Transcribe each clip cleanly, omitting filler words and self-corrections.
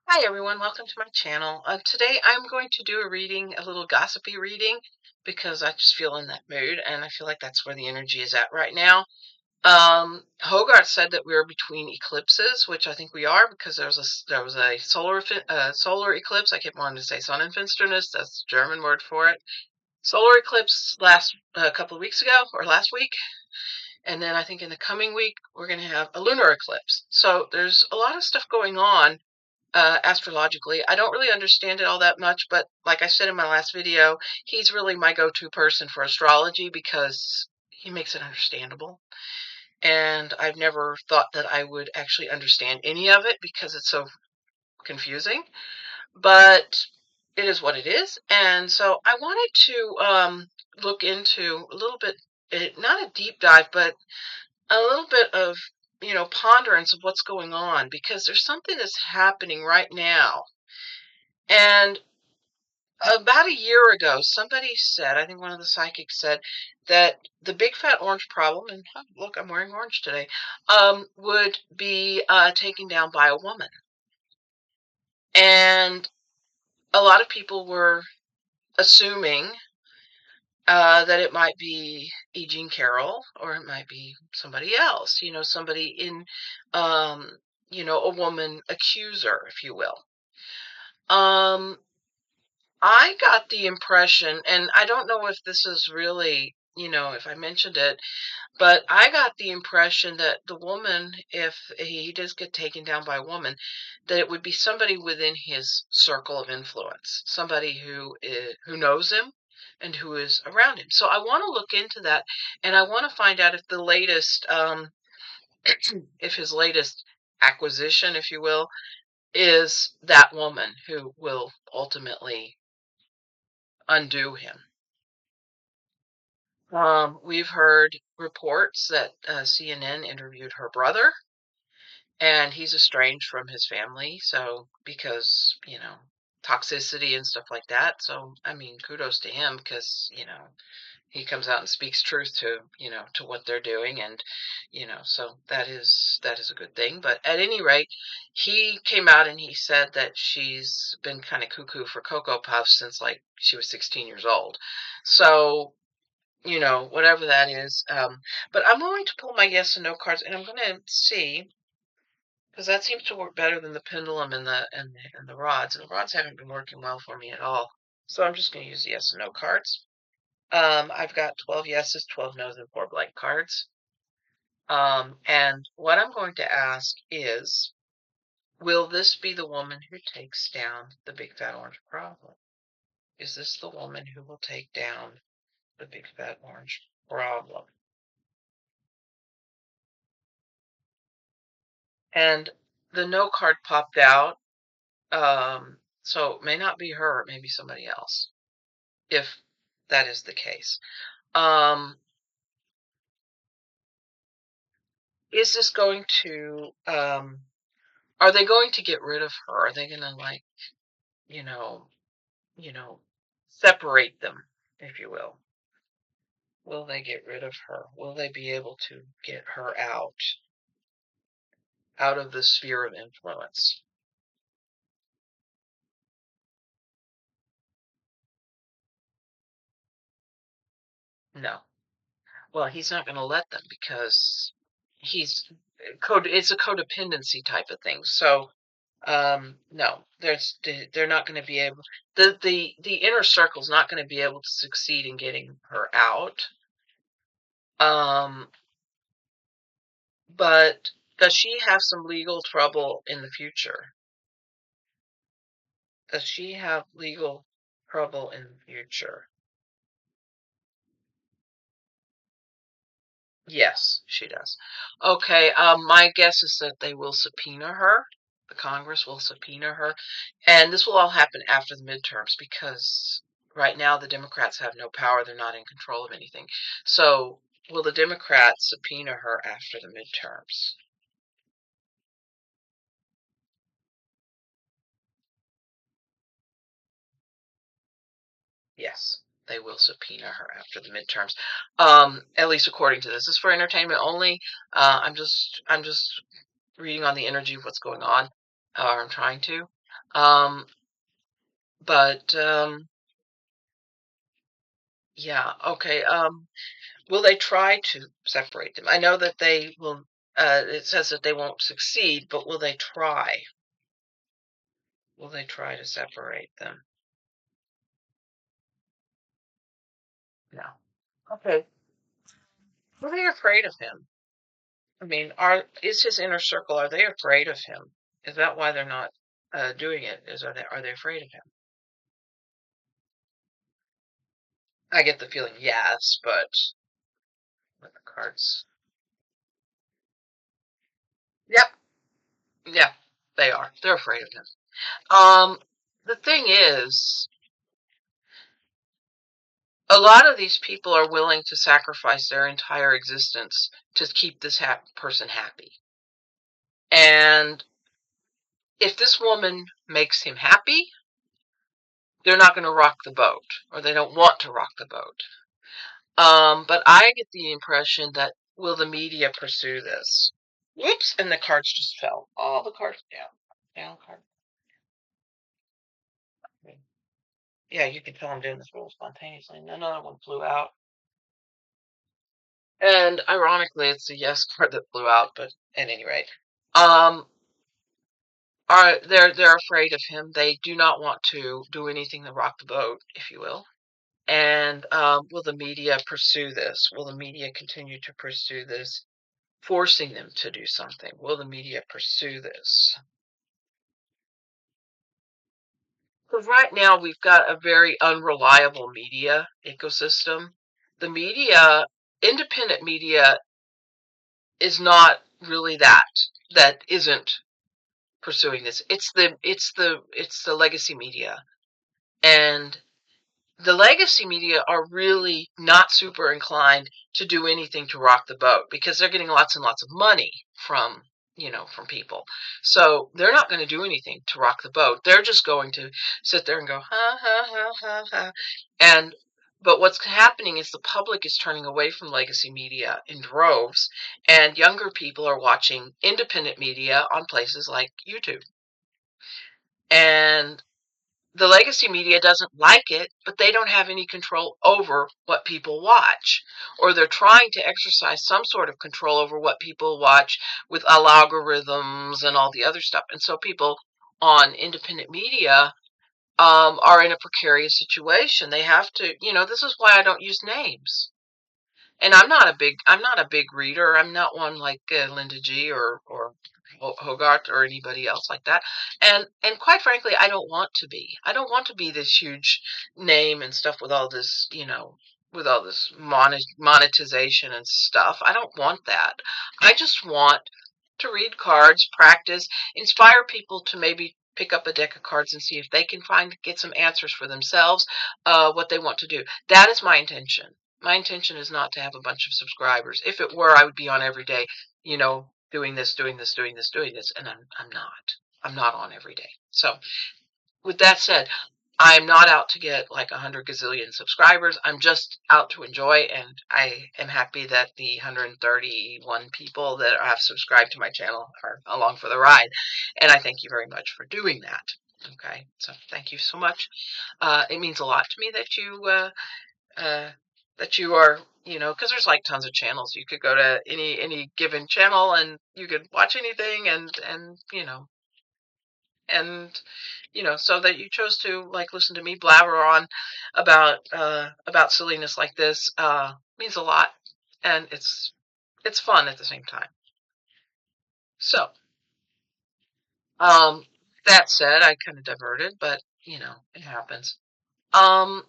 Hi everyone, welcome to my channel. Today I'm going to do a reading, a little gossipy reading, because I just feel in that mood and I feel like that's where the energy is at right now. Hogarth said that we're between eclipses, which I think we are because there was a solar eclipse. I kept wanting to say Sonnenfinsternis, that's the German word for it. Solar eclipse last a couple of weeks ago or last week, and then I think in the coming week we're going to have a lunar eclipse. So there's a lot of stuff going on astrologically. I don't really understand it all that much, but like I said in my last video, he's really my go-to person for astrology because he makes it understandable. And I've never thought that I would actually understand any of it because it's so confusing, but it is what it is. And so I wanted to look into a little bit, not a deep dive, but a little bit of ponderance of what's going on because there's something that's happening right now. And about a year ago, somebody said, I think one of the psychics said, that the big fat orange problem, and look, I'm wearing orange today, would be taken down by a woman. And a lot of people were assuming that it might be E. Jean Carroll or it might be somebody else, somebody in, a woman accuser, if you will. I got the impression, and I don't know if this is really, if I mentioned it, but I got the impression that the woman, if he does get taken down by a woman, that it would be somebody within his circle of influence, somebody who knows him and who is around him. So I want to look into that, and I want to find out if the latest, if his latest acquisition, if you will, is that woman who will ultimately undo him. We've heard reports that CNN interviewed her brother, and he's estranged from his family. So, because, toxicity and stuff like that. So, I mean, kudos to him because, he comes out and speaks truth to, to what they're doing. And, so that is a good thing. But at any rate, he came out and he said that she's been kind of cuckoo for Cocoa Puffs since like she was 16 years old. So, whatever that is. But I'm going to pull my yes and no cards, and I'm going to see because that seems to work better than the pendulum and the rods. And the rods haven't been working well for me at all. So I'm just going to use the yes and no cards. I've got 12 yeses, 12 nos, and 4 blank cards. And what I'm going to ask is, will this be the woman who takes down the big fat orange problem? Is this the woman who will take down the big fat orange problem? And the no card popped out. So it may not be her, it may be somebody else, if that is the case. Is this going to, are they going to get rid of her? Are they going to like, you know, you know, separate them, if you will? Will they get rid of her? Will they be able to get her out of the sphere of influence? No. Well, he's not going to let them because he's it's a codependency type of thing. So, no, they're not going to be able, the inner circle's not going to be able to succeed in getting her out. Um, but does she have some legal trouble in the future? Does she have legal trouble in the future? Yes, she does. Okay, my guess is that they will subpoena her. The Congress will subpoena her. And this will all happen after the midterms because right now the Democrats have no power. They're not in control of anything. So, will the Democrats subpoena her after the midterms? Yes, they will subpoena her after the midterms. At least according to this. This is for entertainment only. I'm just reading on the energy of what's going on, or I'm trying to. Um, but yeah, okay. Will they try to separate them? I know that they will. It says that they won't succeed, but will they try? Will they try to separate them? No. Okay. Are they afraid of him? I mean, is his inner circle? Are they afraid of him? Is that why they're not doing it? Are they afraid of him? I get the feeling yes, but with the cards, yep, yeah, they are. They're afraid of him. The thing is, a lot of these people are willing to sacrifice their entire existence to keep this person happy. And if this woman makes him happy, they're not going to rock the boat, or they don't want to rock the boat. But I get the impression that will the media pursue this? Whoops! And the cards just fell. All the cards down. Down card. Yeah, you can tell I'm doing this real spontaneously. Another one flew out. And ironically, it's a yes card that flew out, but at any rate. Um, they're afraid of him. They do not want to do anything to rock the boat, if you will. And will the media pursue this? Will the media continue to pursue this, forcing them to do something? Will the media pursue this? Because right now we've got a very unreliable media ecosystem. The media, independent media, is not really that isn't pursuing this. It's the legacy media. And the legacy media are really not super inclined to do anything to rock the boat because they're getting lots and lots of money from from people. So they're not going to do anything to rock the boat. They're just going to sit there and go ha ha ha ha ha. And but what's happening is the public is turning away from legacy media in droves, and younger people are watching independent media on places like YouTube. And the legacy media doesn't like it, but they don't have any control over what people watch. Or they're trying to exercise some sort of control over what people watch with algorithms and all the other stuff. And so people on independent media are in a precarious situation. They have to, this is why I don't use names. And I'm not a big reader. I'm not one like Linda G or Hogarth or anybody else like that. And quite frankly, I don't want to be. I don't want to be this huge name and stuff with all this, with all this monetization and stuff. I don't want that. I just want to read cards, practice, inspire people to maybe pick up a deck of cards and see if they can get some answers for themselves, what they want to do. That is my intention. My intention is not to have a bunch of subscribers. If it were, I would be on every day, doing this, doing this, doing this, doing this, and I'm not. I'm not on every day. So with that said, I'm not out to get like 100 gazillion subscribers. I'm just out to enjoy, and I am happy that the 131 people that have subscribed to my channel are along for the ride. And I thank you very much for doing that. Okay, so thank you so much. It means a lot to me uh, that you are, because there's like tons of channels. You could go to any given channel and you could watch anything, and so that you chose to like listen to me blabber on about silliness like this means a lot, and it's fun at the same time. So um that said, I kind of diverted, but it happens. um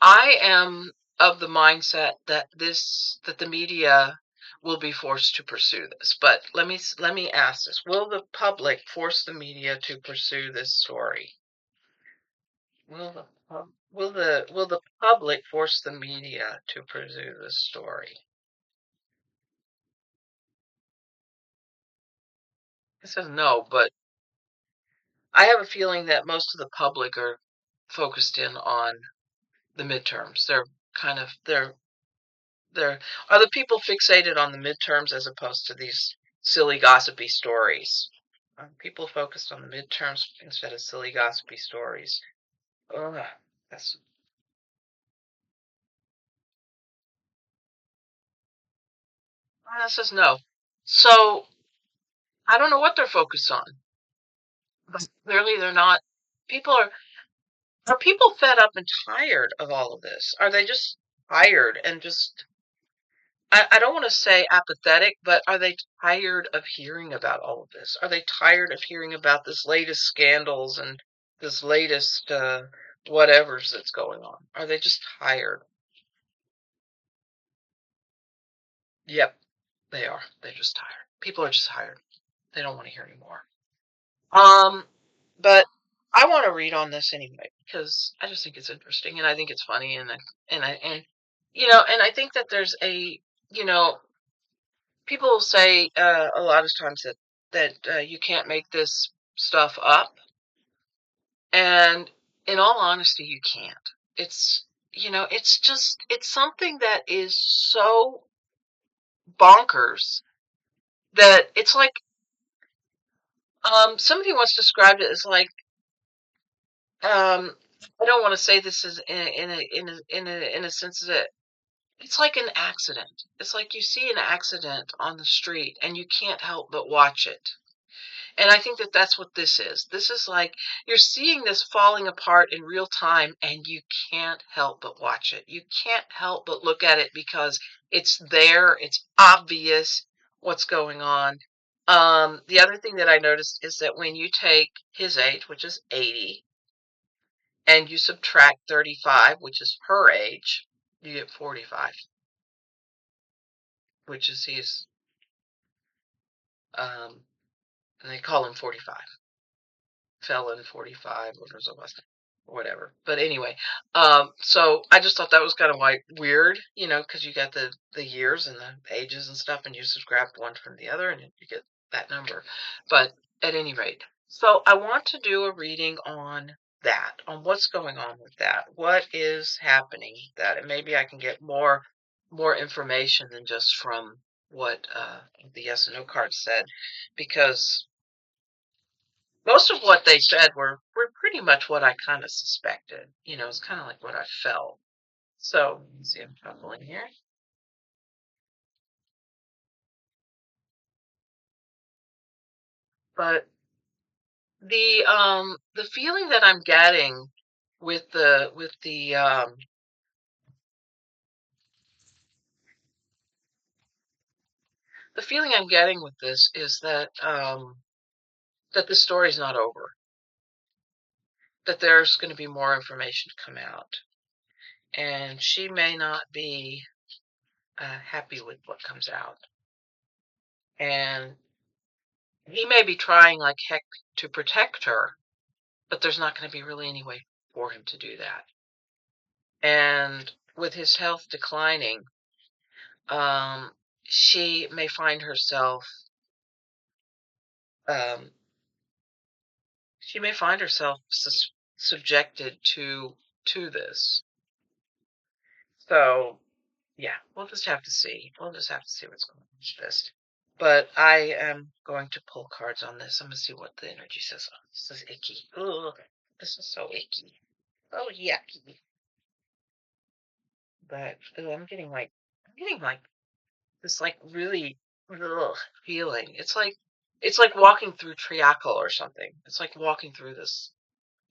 I am of the mindset that the media will be forced to pursue this. But let me ask this: will the public force the media to pursue this story? Will the public force the media to pursue this story? It says no, but I have a feeling that most of the public are focused in on the midterms. They're are the people fixated on the midterms as opposed to these silly gossipy stories? People focused on the midterms instead of silly gossipy stories. Ugh, that's that says no. So I don't know what they're focused on, but clearly they're not. People are people fed up and tired of all of this? Are they just tired and just I don't want to say apathetic, but are they tired of hearing about all of this? Are they tired of hearing about this latest scandals and this latest whatever's that's going on? Are they just tired? Yep, they are. They're just tired. People are just tired. They don't want to hear anymore. Um, but I want to read on this anyway because I just think it's interesting and I think it's funny and and I think that there's a you know people say a lot of times that you can't make this stuff up, and in all honesty, you can't. It's it's something that is so bonkers that it's like somebody once described it as like um I don't want to say this is in a sense that it's like an accident. It's like you see an accident on the street and you can't help but watch it. And I think that that's what this is. This is like you're seeing this falling apart in real time and you can't help but watch it. You can't help but look at it because it's there, it's obvious what's going on. The other thing that I noticed is that when you take his age, which is 80, and you subtract 35, which is her age, you get 45, which is his, um, and they call him 45. Felon 45, or whatever. But anyway, so I just thought that was kind of like weird, because you got the years and the ages and stuff, and you subtract one from the other, and you get that number. But at any rate, so I want to do a reading on that, on what's going on with that, what is happening with that, and maybe I can get more information than just from what the yes and no card said, because most of what they said were pretty much what I kind of suspected. It's kind of like what I felt. So, let's see, I'm shuffling here. But the feeling that I'm getting with the feeling I'm getting with this is that the story's not over. That there's going to be more information to come out, and she may not be happy with what comes out, and he may be trying like heck to protect her, but there's not going to be really any way for him to do that. And with his health declining, um, she may find herself um, subjected to this. So yeah, we'll just have to see. We'll just have to see what's going on with this. But I am going to pull cards on this. I'm going to see what the energy says. Oh, this is icky. Ugh, this is so icky. Oh, yucky. But I'm getting like this like really ugh, feeling. It's like walking through treacle or something. It's like walking through this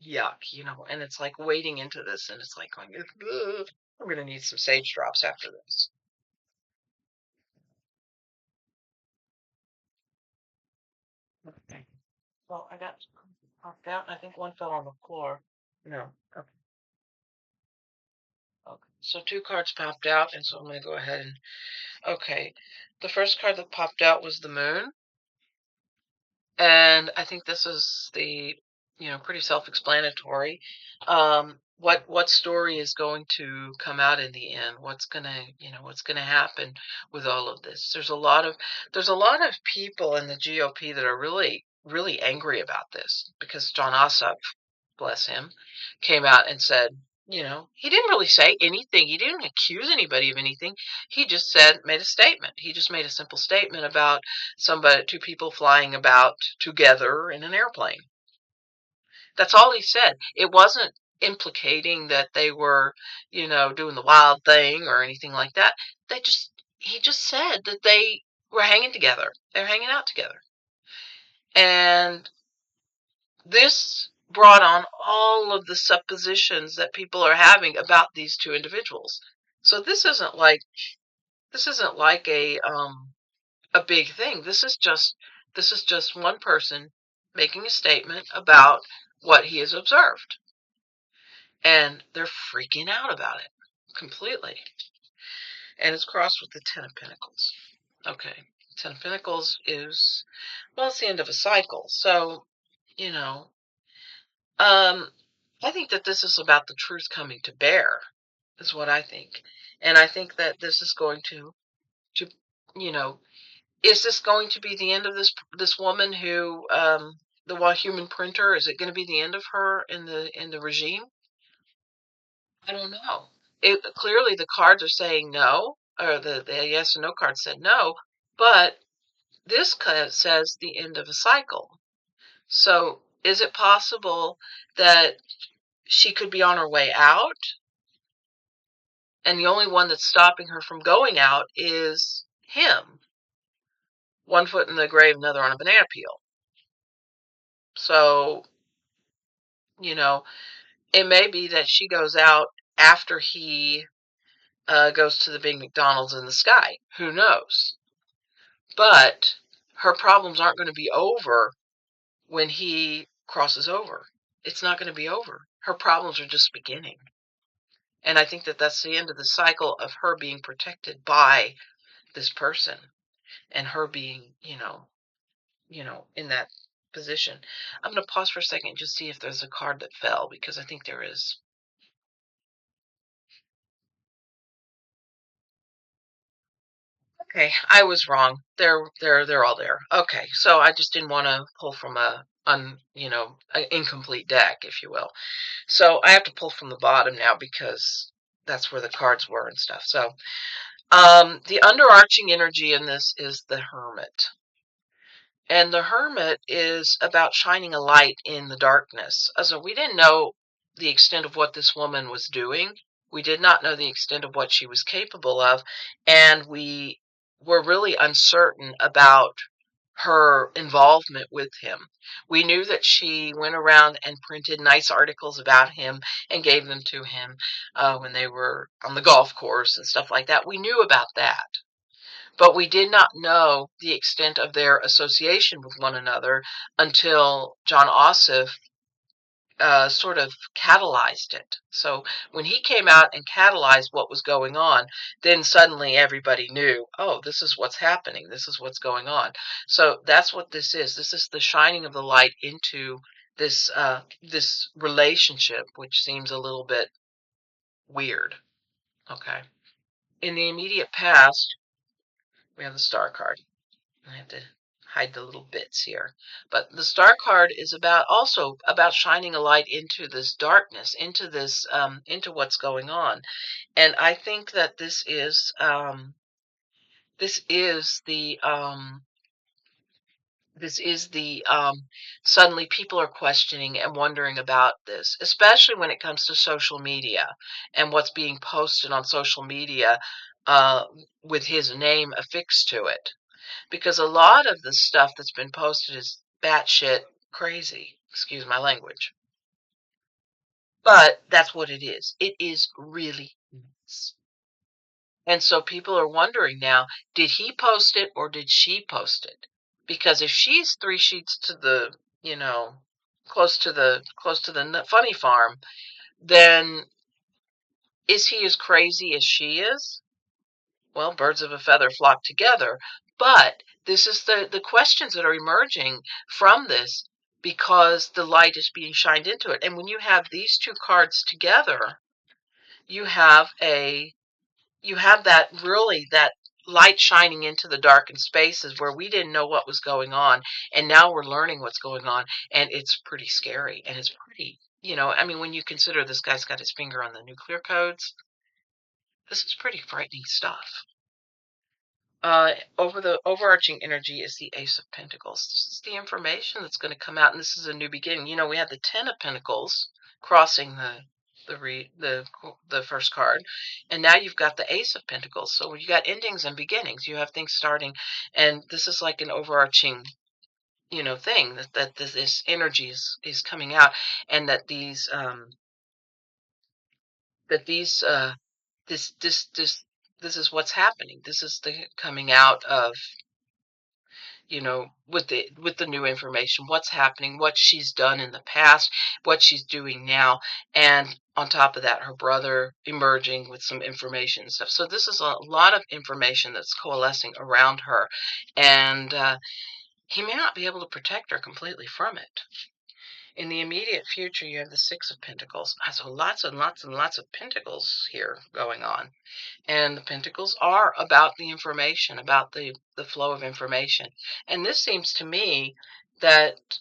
yuck, and it's like wading into this, and it's like going. Ugh. I'm gonna need some sage drops after this. Okay. Well, I got popped out, and I think one fell on the floor. No. Okay. Okay. So two cards popped out, and so I'm gonna go ahead and okay. The first card that popped out was the moon. And I think this is pretty self-explanatory. What story is going to come out in the end? What's gonna happen with all of this? There's a lot of people in the GOP that are really, really angry about this because John Ossoff, bless him, came out and said, He didn't really say anything. He didn't accuse anybody of anything. He just made a statement. He just made a simple statement about two people flying about together in an airplane. That's all he said. It wasn't implicating that they were, doing the wild thing or anything like that. He just said that they were hanging together. They're hanging out together. And this brought on all of the suppositions that people are having about these two individuals. So this isn't like a big thing. This is just one person making a statement about what he has observed. And they're freaking out about it completely. And it's crossed with the Ten of Pentacles. Okay. Ten of Pentacles is, well, it's the end of a cycle. So, you know, I think that this is about the truth coming to bear, is what I think. And I think that this is going to, you know, is this going to be the end of this woman who, the one human printer? Is it going to be the end of her in the regime? I don't know. Clearly the cards are saying no, or the yes and no card said no, but this card says the end of a cycle. So is it possible that she could be on her way out, and the only one that's stopping her from going out is him? One foot in the grave, another on a banana peel. So, you know, it may be that she goes out after he goes to the big McDonald's in the sky. Who knows? But her problems aren't going to be over when he crosses over. It's not going to be over. Her problems are just beginning. And I think that that's the end of the cycle of her being protected by this person and her being, in that position. I'm going to pause for a second and just see if there's a card that fell, because I think there is. Okay, I was wrong. They're all there. Okay, so I just didn't want to pull from an incomplete deck, if you will. So I have to pull from the bottom now because that's where the cards were and stuff. So, the underarching energy in this is the Hermit. And the Hermit is about shining a light in the darkness. So we didn't know the extent of what this woman was doing. We did not know the extent of what she was capable of. And we were really uncertain about her involvement with him. We knew that she went around and printed nice articles about him and gave them to him when they were on the golf course and stuff like that. We knew about that. But we did not know the extent of their association with one another until John Ossoff sort of catalyzed it. So when he came out and catalyzed what was going on, then suddenly everybody knew, oh, this is what's happening. This is what's going on. So that's what this is. This is the shining of the light into this relationship, which seems a little bit weird. Okay. In the immediate past, we have the Star card. I have to hide the little bits here. But the Star card is also about shining a light into this darkness, into what's going on. And I think that this is the suddenly people are questioning and wondering about this, especially when it comes to social media and what's being posted on social media uh, with his name affixed to it, because a lot of the stuff that's been posted is batshit crazy. Excuse my language. But that's what it is. It is really nuts. And so people are wondering now, did he post it or did she post it? Because if she's 3 sheets to the, close to the funny farm, then is he as crazy as she is? Well, birds of a feather flock together. But this is the questions that are emerging from this, because the light is being shined into it. And when you have these two cards together, you have that light shining into the darkened spaces where we didn't know what was going on, and now we're learning what's going on, and it's pretty scary, and it's pretty I mean, when you consider this guy's got his finger on the nuclear codes, this is pretty frightening stuff. Over the overarching energy is the Ace of Pentacles. This is the information that's going to come out, and this is a new beginning. We had the Ten of Pentacles crossing the first card, and now you've got the Ace of Pentacles. So you got endings and beginnings. You have things starting, and this is like an overarching, thing that this energy is coming out, and that these this is what's happening. This is the coming out of, with the new information, what's happening, what she's done in the past, what she's doing now, and on top of that, her brother emerging with some information and stuff. So this is a lot of information that's coalescing around her, and he may not be able to protect her completely from it. In the immediate future, you have the Six of Pentacles. So lots and lots and lots of pentacles here going on. And the pentacles are about the information, about the flow of information. And this seems to me that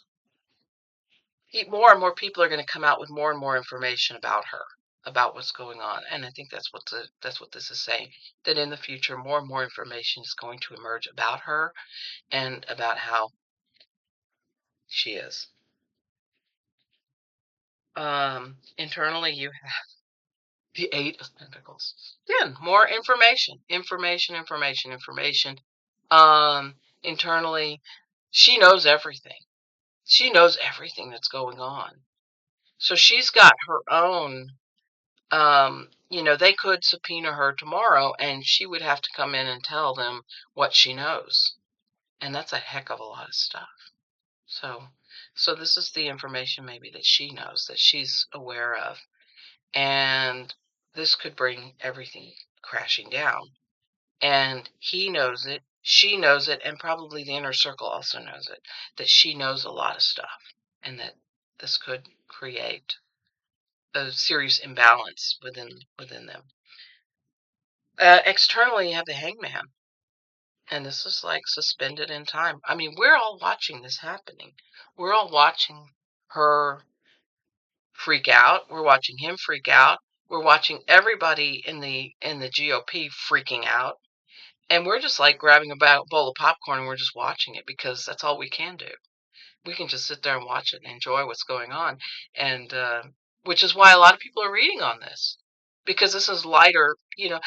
more and more people are going to come out with more and more information about her, about what's going on. And I think that's what this is saying, that in the future, more and more information is going to emerge about her and about how she is. Internally, you have the Eight of Pentacles. Again, more information. Internally, she knows everything. She knows everything that's going on. So she's got her own, they could subpoena her tomorrow and she would have to come in and tell them what she knows. And that's a heck of a lot of stuff. So this is the information maybe that she knows, that she's aware of. And this could bring everything crashing down. And he knows it, she knows it, and probably the inner circle also knows it, that she knows a lot of stuff, and that this could create a serious imbalance within them. Externally, you have the Hangman, and this is like suspended in time. I mean, we're all watching this happening. We're all watching her freak out. We're watching him freak out. We're watching everybody in the GOP freaking out. And we're just like grabbing a bowl of popcorn and we're just watching it because that's all we can do. We can just sit there and watch it and enjoy what's going on. And which is why a lot of people are reading on this, because this is lighter. In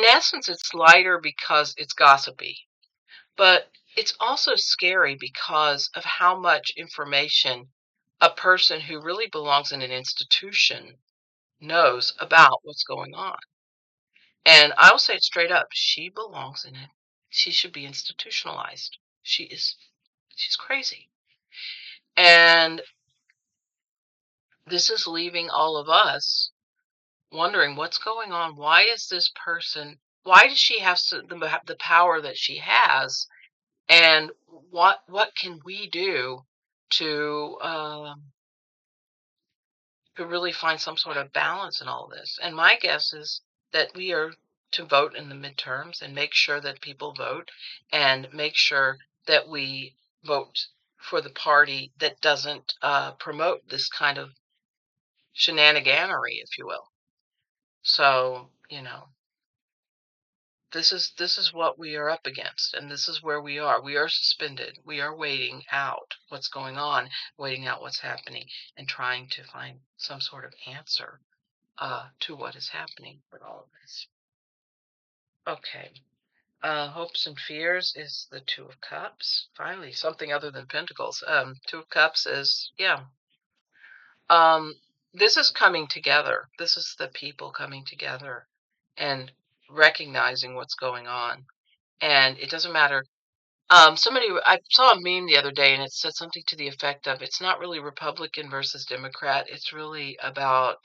essence, it's lighter because it's gossipy. But it's also scary because of how much information a person who really belongs in an institution knows about what's going on. And I'll say it straight up, she belongs in it. She should be institutionalized. She's crazy. And this is leaving all of us wondering what's going on. Why is this person, why does she have the power that she has? And what can we do to really find some sort of balance in all this? And my guess is that we are to vote in the midterms and make sure that people vote and make sure that we vote for the party that doesn't promote this kind of shenaniganery, if you will. So, this is what we are up against, and this is where we are. We are suspended. We are waiting out what's going on, waiting out what's happening, and trying to find some sort of answer to what is happening with all of this. Okay. Hopes and fears is the Two of Cups. Finally, something other than Pentacles. Two of Cups is, yeah. This is coming together. This is the people coming together and recognizing what's going on. And it doesn't matter. I saw a meme the other day and it said something to the effect of, it's not really Republican versus Democrat. It's really about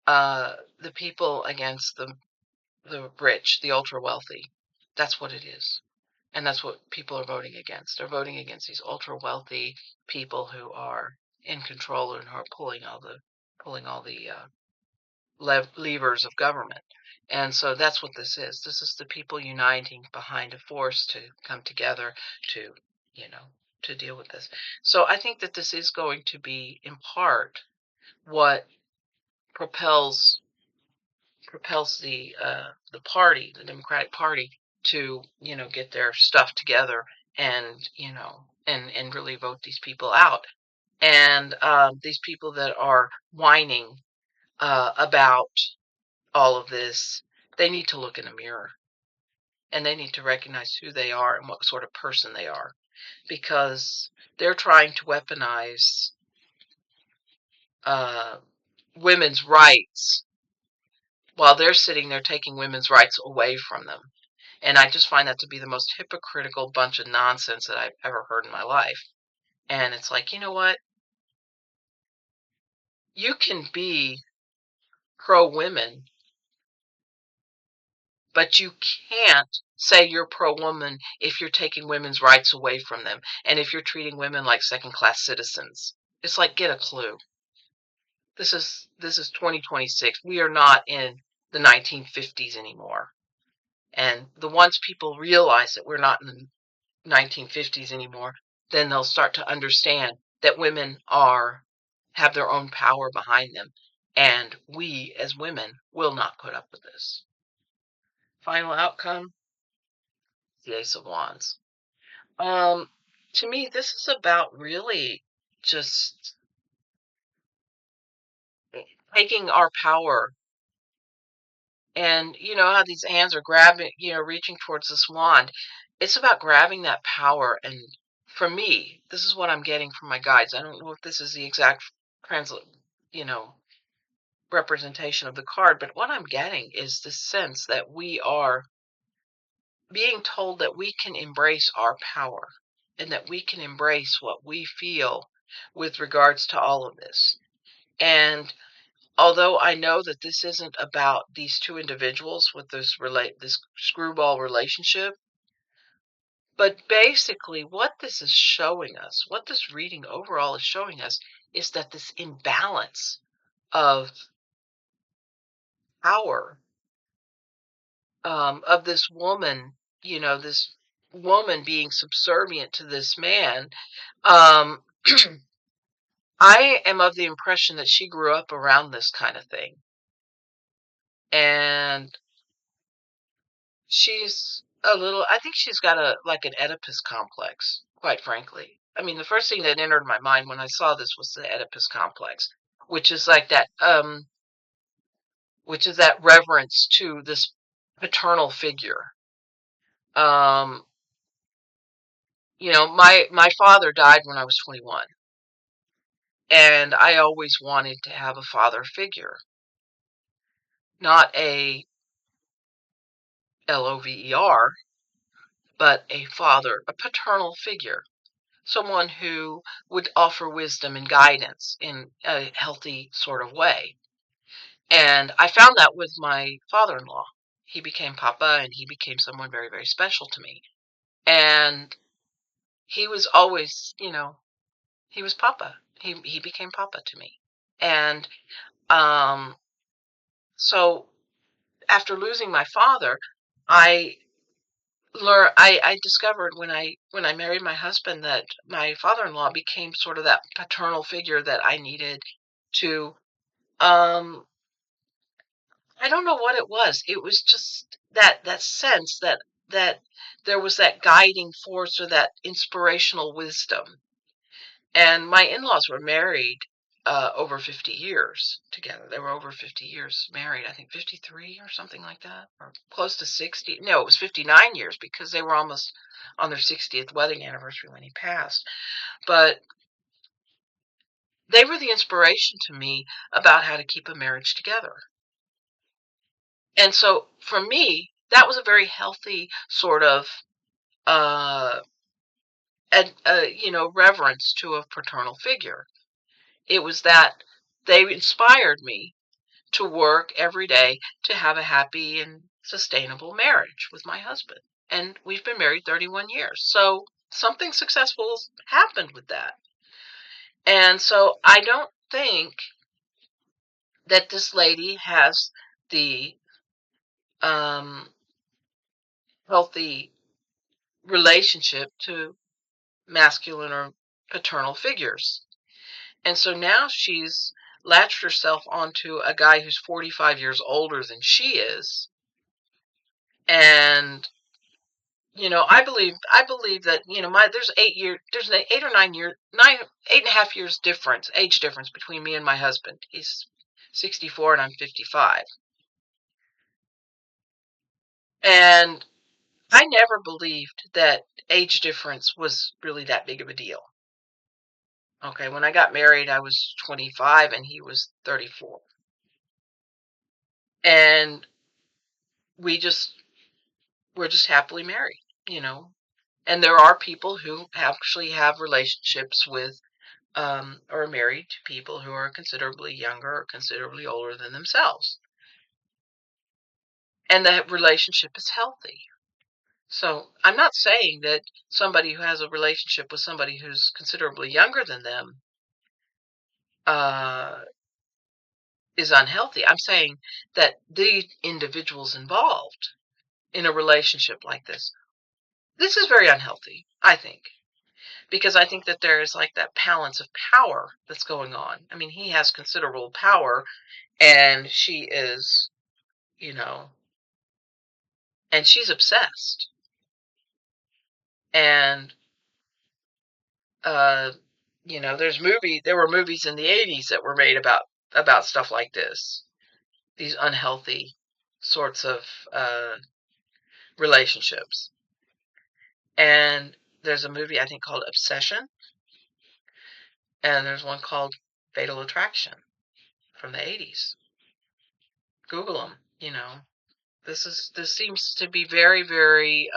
the people against the rich, the ultra wealthy. That's what it is. And that's what people are voting against. They're voting against these ultra wealthy people who are in control and who are pulling all the levers of government. And so that's what this is. This is the people uniting behind a force to come together to, deal with this. So I think that this is going to be, in part, what propels the party, the Democratic Party, to get their stuff together and and really vote these people out. And these people that are whining about all of this, they need to look in a mirror and they need to recognize who they are and what sort of person they are, because they're trying to weaponize uh, women's rights while they're sitting there taking women's rights away from them. And I just find that to be the most hypocritical bunch of nonsense that I've ever heard in my life. And it's like, you know what? You can be pro women, but you can't say you're pro woman if you're taking women's rights away from them and if you're treating women like second class citizens. It's like, get a clue. This is 2026. We are not in the 1950s anymore. And once people realize that we're not in the 1950s anymore, then they'll start to understand that women have their own power behind them, and we as women will not put up with this. Final outcome, the Ace of Wands. Um, to me, this is about really just taking our power. And you know how these hands are grabbing, reaching towards this wand. It's about grabbing that power. And for me, this is what I'm getting from my guides. I don't know if this is the exact translate, you know, representation of the card, but what I'm getting is the sense that we are being told that we can embrace our power and that we can embrace what we feel with regards to all of this. And although I know that this isn't about these two individuals with this screwball relationship, but basically what this is showing us, what this reading overall is showing us, is that this imbalance of power, of this woman being subservient to this man, um, I am of the impression that she grew up around this kind of thing. And I think she's got like an Oedipus complex, quite frankly. I mean, the first thing that entered my mind when I saw this was the Oedipus complex, which is like which is that reverence to this paternal figure. Um, my father died when I was 21, and I always wanted to have a father figure, not a LOVER, but a father, a paternal figure. Someone who would offer wisdom and guidance in a healthy sort of way. And I found that with my father-in-law. He became Papa, and he became someone very, very special to me. And he was always, he was Papa. He became Papa to me. And um, so after losing my father, I I discovered when I married my husband that my father-in-law became sort of that paternal figure that I needed to um I don't know what it was. It was just that sense that there was that guiding force or that inspirational wisdom. And my in-laws were married over 50 years together. They were over 50 years married, I think 53 or something like that, or close to 60. No, it was 59 years because they were almost on their 60th wedding anniversary when he passed. But they were the inspiration to me about how to keep a marriage together. And so for me, that was a very healthy sort of uh, reverence to a paternal figure. It was that they inspired me to work every day to have a happy and sustainable marriage with my husband. And we've been married 31 years. So something successful happened with that. And so I don't think that this lady has the um, healthy relationship to masculine or paternal figures. And so now she's latched herself onto a guy who's 45 years older than she is. And I believe that there's an 8 or 9 year 8.5 years difference, age difference between me and my husband. He's 64 and I'm 55. And I never believed that age difference was really that big of a deal. Okay, when I got married, I was 25 and he was 34. And we just we're just happily married, you know. And there are people who actually have relationships with or are married to people who are considerably younger or considerably older than themselves. And that relationship is healthy. So I'm not saying that somebody who has a relationship with somebody who's considerably younger than them uh, is unhealthy. I'm saying that the individuals involved in a relationship like this is very unhealthy, I think, because I think that there is like that balance of power that's going on. I mean, he has considerable power and she is, you know, and she's obsessed. And uh, there were movies in the 80s that were made about stuff like this, these unhealthy sorts of uh, relationships. And there's a movie I think called Obsession, and there's one called Fatal Attraction from the 80s. Google them. This seems to be very, very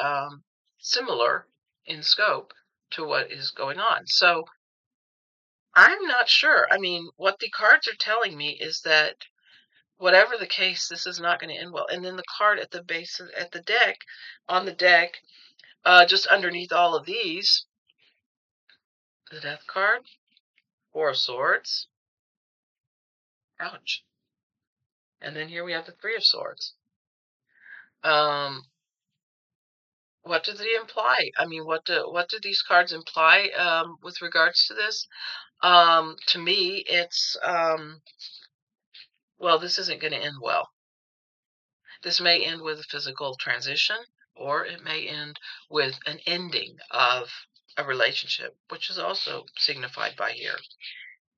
similar in scope to what is going on. So I'm not sure. I mean, what the cards are telling me is that whatever the case, this is not going to end well. And then the card at the base at the deck, on the deck, just underneath all of these, the Death card, Four of Swords. Ouch. And then here we have the Three of Swords. What do they imply? I mean, what do these cards imply with regards to this? To me, it's well, this isn't going to end well. This may end with a physical transition, or it may end with an ending of a relationship, which is also signified by here.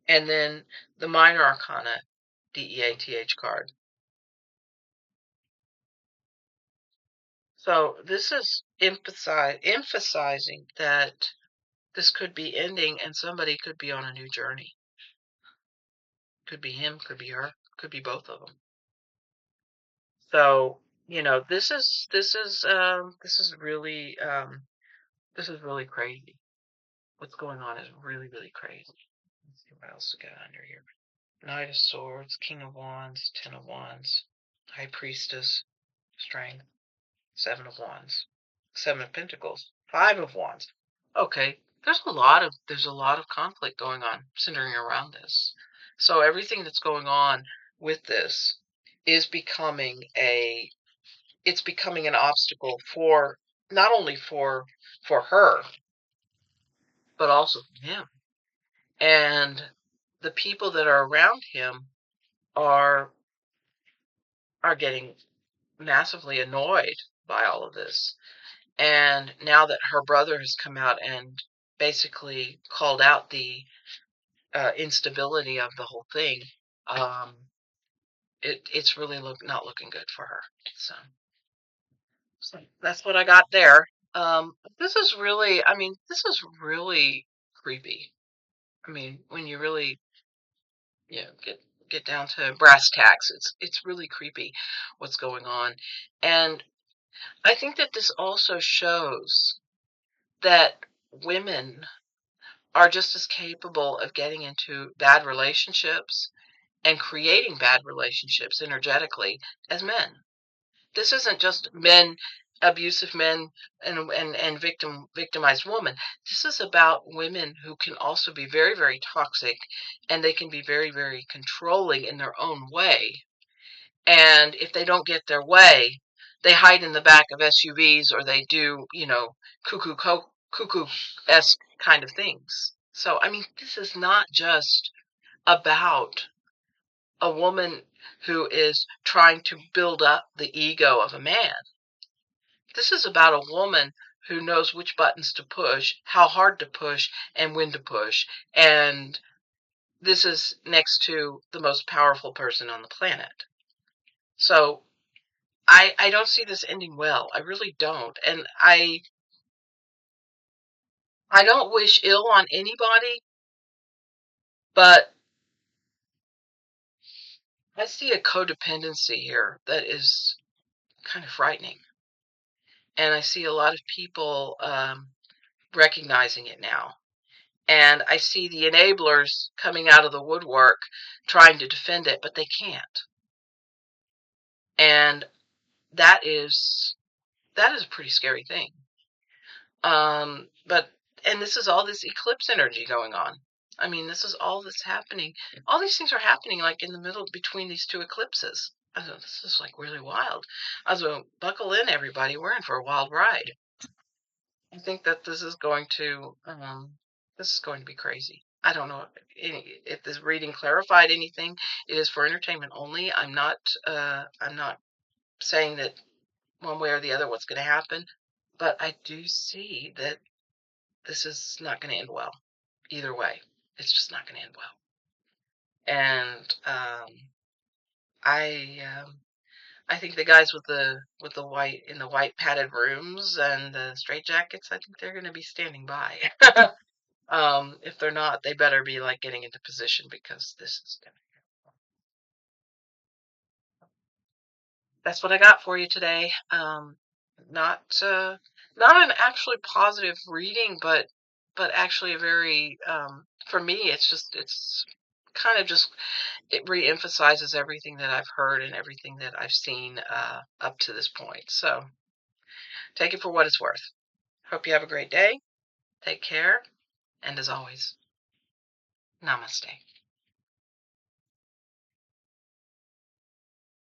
And then the Minor Arcana DEATH card. So this is emphasizing that this could be ending and somebody could be on a new journey. Could be him, could be her, could be both of them. So, this is really crazy. What's going on is really, really crazy. Let's see what else we got under here. Knight of Swords, King of Wands, Ten of Wands, High Priestess, Strength, Seven of Wands, Seven of Pentacles, Five of Wands. Okay, there's a lot of conflict going on centering around this. So everything that's going on with this is becoming an obstacle for not only for her, but also for him. And the people that are around him are getting massively annoyed by all of this. And now that her brother has come out and basically called out the instability of the whole thing, it's really not looking good for her. So that's what I got there. This is really, I mean, this is really creepy. I mean, when you really, get down to brass tacks, it's really creepy what's going on. And I think that this also shows that women are just as capable of getting into bad relationships and creating bad relationships energetically as men. This isn't just men, abusive men, and victimized women. This is about women who can also be very, very toxic, and they can be very, very controlling in their own way. And if they don't get their way, they hide in the back of SUVs, or they do, cuckoo esque kind of things. So, I mean, this is not just about a woman who is trying to build up the ego of a man. This is about a woman who knows which buttons to push, how hard to push, and when to push. And this is next to the most powerful person on the planet. So I don't see this ending well. I really don't. And I don't wish ill on anybody, but I see a codependency here that is kind of frightening. And I see a lot of people recognizing it now. And I see the enablers coming out of the woodwork trying to defend it, but they can't. And that is a pretty scary thing. But and this is all this eclipse energy going on. I mean, this is all that's happening. All these things are happening like in the middle between these two eclipses. I thought this is like really wild. I was going, buckle in, everybody. We're in for a wild ride. I think that this is going to be crazy. I don't know if this reading clarified anything. It is for entertainment only. I'm not saying that one way or the other what's going to happen, but I do see that this is not going to end well. Either way, it's just not going to end well. And I think the guys with the white in the white padded rooms and the straitjackets, I think they're going to be standing by. If they're not, they better be like getting into position because this is gonna. That's what I got for you today. Not not an actually positive reading, but actually a very for me, it's kind of just it re-emphasizes everything that I've heard and everything that I've seen up to this point. So take it for what it's worth. Hope you have a great day. Take care, and as always, namaste.